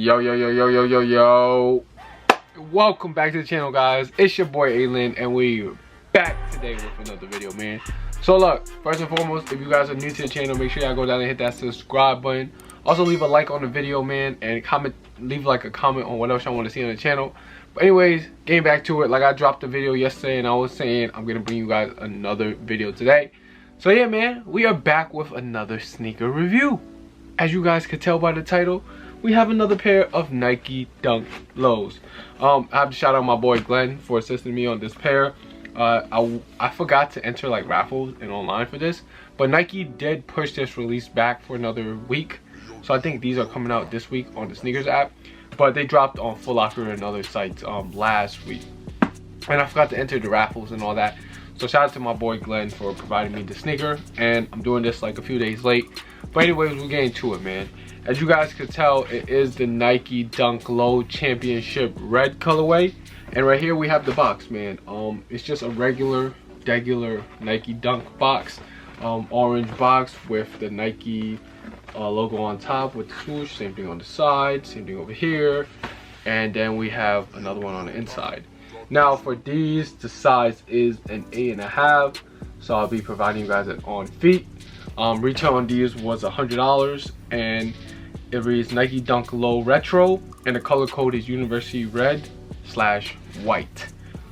Yo. Welcome back to the channel, guys. It's your boy ALin, and we're back today with another video, man. So look, first and foremost, if you guys are new to the channel, make sure y'all go down and hit that subscribe button. Also leave a like on the video, man, and leave like a comment on what else y'all want to see on the channel. But anyways, getting back to it, like I dropped a video yesterday and I was saying I'm gonna bring you guys another video today. So yeah, man, we are back with another sneaker review. As you guys could tell by the title, we have another pair of Nike Dunk Lows. I have to shout out my boy Glenn for assisting me on this pair. I forgot to enter like raffles and online for this, but Nike did push this release back for another week. So I think these are coming out this week on the sneakers app, but they dropped on Foot Locker and other sites last week. And I forgot to enter the raffles and all that. So shout out to my boy Glenn for providing me the sneaker, and I'm doing this like a few days late. But anyways, we're getting to it, man. As you guys could tell, it is the Nike Dunk Low Championship Red colorway. And right here we have the box, man. It's just a regular Nike Dunk box. Orange box with the Nike logo on top with the swoosh. Same thing on the side, same thing over here. And then we have another one on the inside. Now for these, the size is an 8.5. So I'll be providing you guys it on feet. Retail on these was $100, and it reads Nike Dunk Low Retro, and the color code is University Red/white.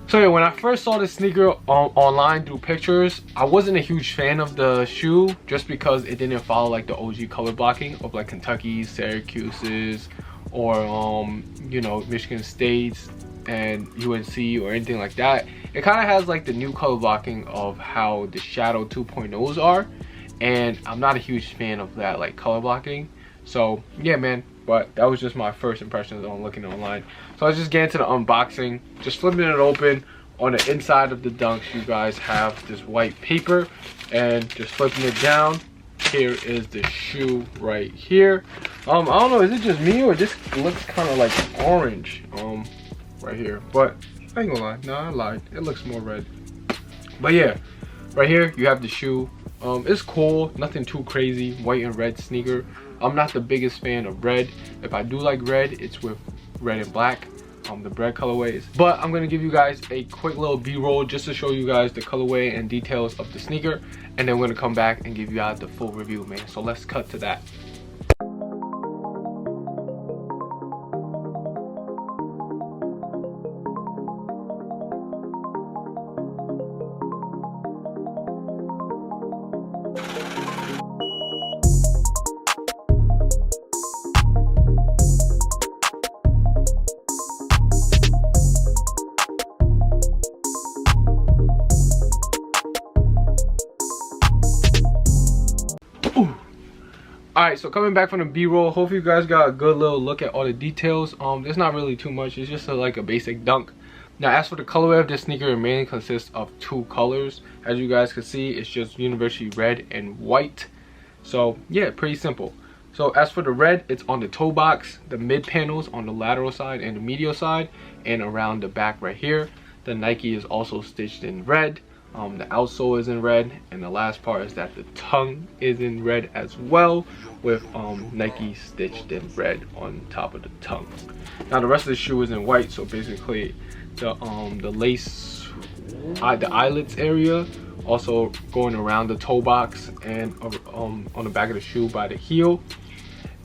So yeah, when I first saw this sneaker online through pictures, I wasn't a huge fan of the shoe just because it didn't follow like the OG color blocking of like Kentucky's, Syracuse's, or you know, Michigan State's and UNC or anything like that. It kind of has like the new color blocking of how the Shadow 2.0s are. And I'm not a huge fan of that like color blocking. So yeah, man, but that was just my first impressions on looking online. So I was just getting to the unboxing, just flipping it open. On the inside of the Dunks, you guys have this white paper, and just flipping it down, here is the shoe right here. I don't know, is it just me or this looks kind of like orange right here? But I ain't gonna lie, no, I lied, it looks more red. But yeah, right here you have the shoe. It's cool, nothing too crazy. White and red sneaker. I'm not the biggest fan of red. If I do like red, it's with red and black, the bread colorways. But I'm gonna give you guys a quick little b-roll just to show you guys the colorway and details of the sneaker, and then we're gonna come back and give you guys the full review, man. So let's cut to that. Alright, so coming back from the b-roll, hopefully you guys got a good little look at all the details. There's not really too much, it's just like a basic dunk. Now as for the colorway of this sneaker, it mainly consists of two colors. As you guys can see, it's just University Red and white. So yeah, pretty simple. So as for the red, it's on the toe box, the mid panels on the lateral side and the medial side, and around the back right here. The Nike is also stitched in red. The outsole is in red, and the last part is that the tongue is in red as well, with Nike stitched in red on top of the tongue. Now the rest of the shoe is in white, so basically the lace, the eyelets area, also going around the toe box and on the back of the shoe by the heel.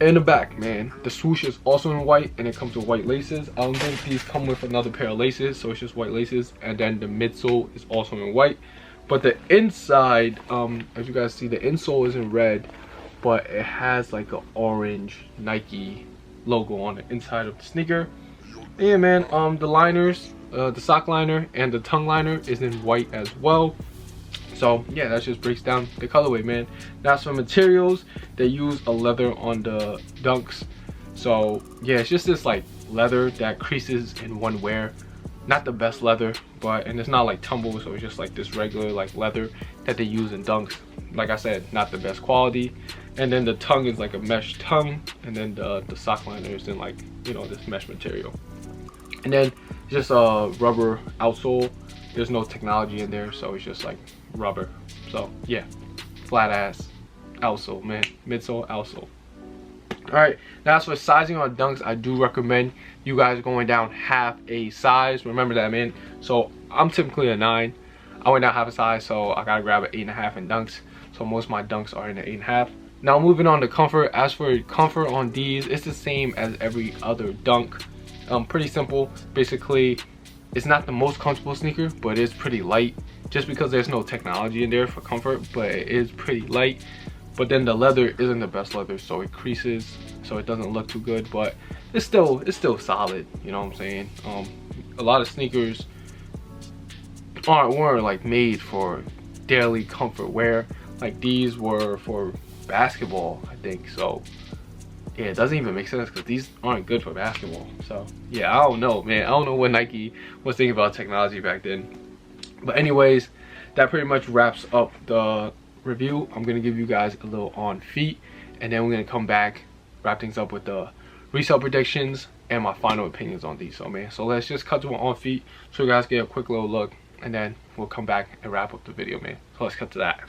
In the back, man, the swoosh is also in white, and it comes with white laces. I don't think these come with another pair of laces, so it's just white laces. And then the midsole is also in white, but the inside, as you guys see, the insole is in red, but it has like an orange Nike logo on the inside of the sneaker. And yeah, man, the liners, the sock liner and the tongue liner is in white as well. So yeah, that just breaks down the colorway, man. Now for materials, they use a leather on the Dunks. So yeah, it's just this like leather that creases in one wear. Not the best leather, but, and it's not like tumble, so it's just like this regular like leather that they use in Dunks. Like I said, not the best quality. And then the tongue is like a mesh tongue, and then the sock liner is in like, you know, this mesh material. And then just a rubber outsole. There's no technology in there, so it's just like rubber. So yeah, flat ass outsole, man. Midsole, outsole. All right, now as for sizing on dunks, I do recommend you guys going down half a size. Remember that, man. So I'm typically a 9. I went down half a size, so I gotta grab an 8.5 in dunks. So most of my dunks are in the 8.5. Now moving on to comfort. As for comfort on these, it's the same as every other dunk. Pretty simple. Basically, it's not the most comfortable sneaker, but it's pretty light. Just because there's no technology in there for comfort, but it is pretty light. But then the leather isn't the best leather, so it creases, so it doesn't look too good. But it's still solid. You know what I'm saying? A lot of sneakers weren't like made for daily comfort wear. Like these were for basketball, I think. So yeah, it doesn't even make sense because these aren't good for basketball. So yeah, I don't know, man. I don't know what Nike was thinking about technology back then. But anyways, that pretty much wraps up the review. I'm gonna give you guys a little on feet, and then we're gonna come back, wrap things up with the resale predictions and my final opinions on these. So man, so let's just cut to an on feet so you guys get a quick little look, and then we'll come back and wrap up the video, man. So let's cut to that.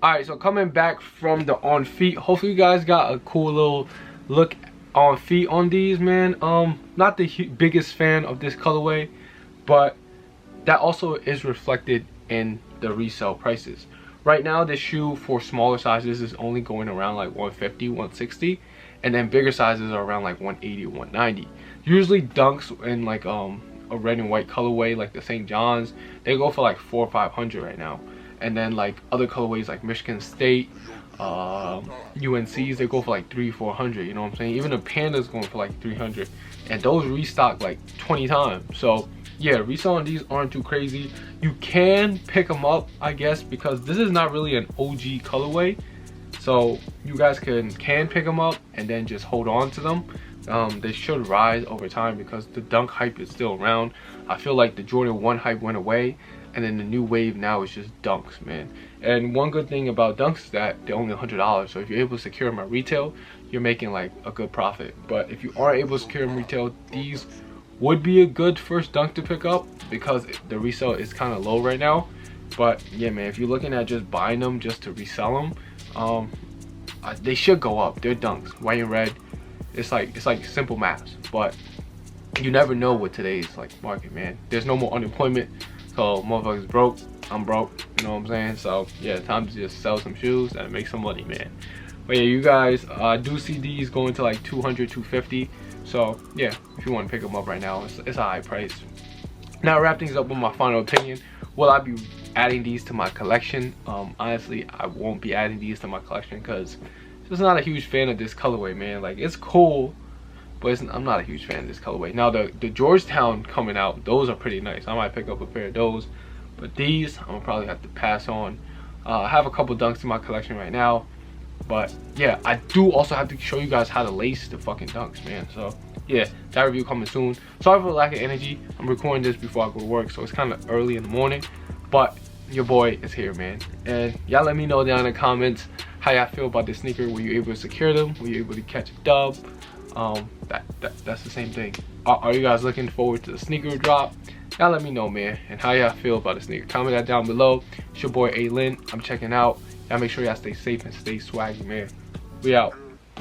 Alright, so coming back from the on feet, hopefully you guys got a cool little look on feet on these, man. Not the biggest fan of this colorway, but that also is reflected in the resale prices. Right now, this shoe for smaller sizes is only going around like 150, 160, and then bigger sizes are around like 180, 190. Usually dunks in like a red and white colorway like the St. John's, they go for like 400 or 500 right now. And then like other colorways like Michigan State, UNC's, they go for like 300, 400. You know what I'm saying? Even the Panda's going for like 300, and those restock like 20 times. So yeah, resale on these aren't too crazy. You can pick them up, I guess, because this is not really an OG colorway. So you guys can pick them up and then just hold on to them. They should rise over time because the dunk hype is still around. I feel like the Jordan 1 hype went away, and then the new wave now is just dunks, man. And one good thing about dunks is that they're only $100. So if you're able to secure them at retail, you're making like a good profit. But if you aren't able to secure them retail, these would be a good first dunk to pick up because the resale is kind of low right now. But yeah, man, if you're looking at just buying them just to resell them, they should go up. They're dunks, white and red. It's like simple maths, but you never know with today's like market, man. There's no more unemployment, so motherfuckers broke. I'm broke, you know what I'm saying? So yeah, time to just sell some shoes and make some money, man. But yeah, you guys, I do see these going to like 200, 250. So yeah, if you want to pick them up right now, it's a high price. Now wrap things up with my final opinion. Will I be adding these to my collection? Honestly, I won't be adding these to my collection because just not a huge fan of this colorway, man. Like, it's cool, but I'm not a huge fan of this colorway. Now the Georgetown coming out, those are pretty nice. I might pick up a pair of those, but these I'm gonna probably have to pass on. I have a couple dunks in my collection right now, but yeah, I do also have to show you guys how to lace the fucking dunks, man. So yeah, that review coming soon. Sorry for the lack of energy. I'm recording this before I go to work, so it's kind of early in the morning, but your boy is here, man. And y'all let me know down in the comments how y'all feel about this sneaker. Were you able to secure them? Were you able to catch a dub? That's the same thing. Are you guys looking forward to the sneaker drop? Y'all let me know, man, and how y'all feel about the sneaker. Comment that down below. It's your boy ALin. I'm checking out. Y'all make sure y'all stay safe and stay swaggy, man. We out.